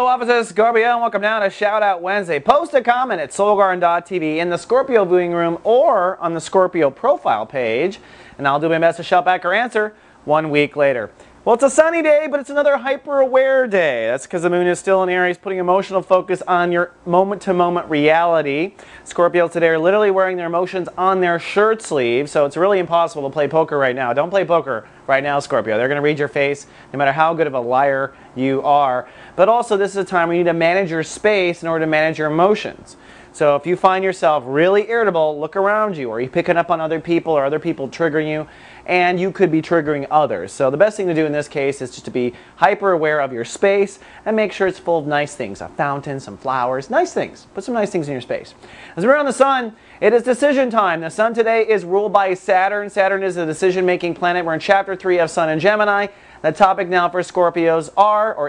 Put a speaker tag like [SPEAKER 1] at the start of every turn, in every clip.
[SPEAKER 1] officers, Scorpio, and welcome down to Shout Out Wednesday. Post a comment at soulgarden.tv in the Scorpio viewing room or on the Scorpio profile page, and I'll do my best to shout back or answer 1 week later. Well, it's a sunny day, but it's another hyper-aware day. That's because the moon is still in Aries, putting emotional focus on your moment-to-moment reality. Scorpios today are literally wearing their emotions on their shirt sleeves, so it's really impossible to play poker right now. Don't play poker right now, Scorpio. They're going to read your face no matter how good of a liar you are. But also, this is a time where you need to manage your space in order to manage your emotions. So if you find yourself really irritable, look around you. Are you picking up on other people, or other people triggering you? And you could be triggering others. So the best thing to do in this case is just to be hyper aware of your space and make sure it's full of nice things. A fountain, some flowers, nice things. Put some nice things in your space. As we're on the sun, it is decision time. The sun today is ruled by Saturn. Saturn is a decision-making planet. We're in Chapter 3 of Sun and Gemini. The topic now for Scorpios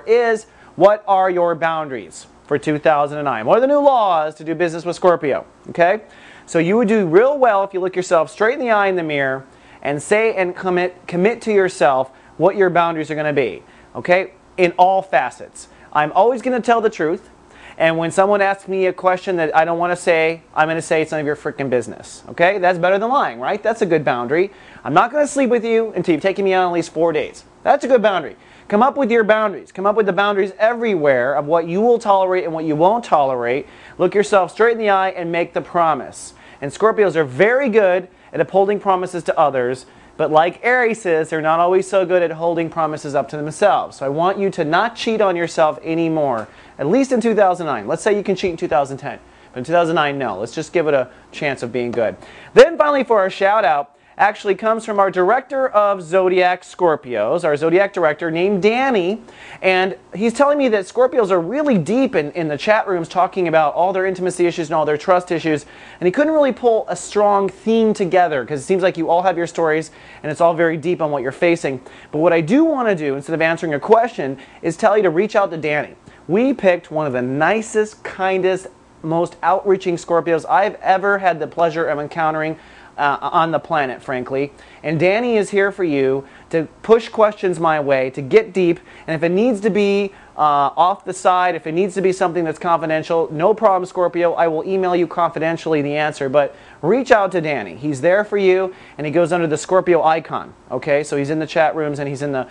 [SPEAKER 1] is, what are your boundaries for 2009? What are the new laws to do business with Scorpio? Okay? So you would do real well if you look yourself straight in the eye in the mirror and say and commit to yourself what your boundaries are going to be. Okay? In all facets. I'm always going to tell the truth. And when someone asks me a question that I don't want to say, I'm going to say it's none of your freaking business. Okay? That's better than lying, right? That's a good boundary. I'm not going to sleep with you until you've taken me out at least 4 days. That's a good boundary. Come up with your boundaries. Come up with the boundaries everywhere of what you will tolerate and what you won't tolerate. Look yourself straight in the eye and make the promise. And Scorpios are very good at upholding promises to others, but like Aries says, they're not always so good at holding promises up to themselves. So I want you to not cheat on yourself anymore, at least in 2009. Let's say you can cheat in 2010, but in 2009, no. Let's just give it a chance of being good. Then finally, for our shout out, actually comes from our director of Zodiac Scorpios, our Zodiac director named Danny, and he's telling me that Scorpios are really deep in the chat rooms talking about all their intimacy issues and all their trust issues, and he couldn't really pull a strong theme together because it seems like you all have your stories and it's all very deep on what you're facing. But what I do want to do, instead of answering a question, is tell you to reach out to Danny. We picked one of the nicest, kindest, most outreaching Scorpios I've ever had the pleasure of encountering on the planet, frankly. And Danny is here for you to push questions my way, to get deep, and if it needs to be off the side, if it needs to be something that's confidential, no problem, Scorpio. I will email you confidentially the answer, but reach out to Danny. He's there for you, and he goes under the Scorpio icon, okay? So he's in the chat rooms and he's in the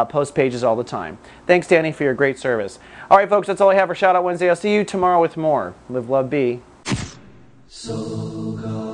[SPEAKER 1] post pages all the time. Thanks, Danny, for your great service. All right, folks, that's all I have for Shout Out Wednesday. I'll see you tomorrow with more. Live, love, be. So God.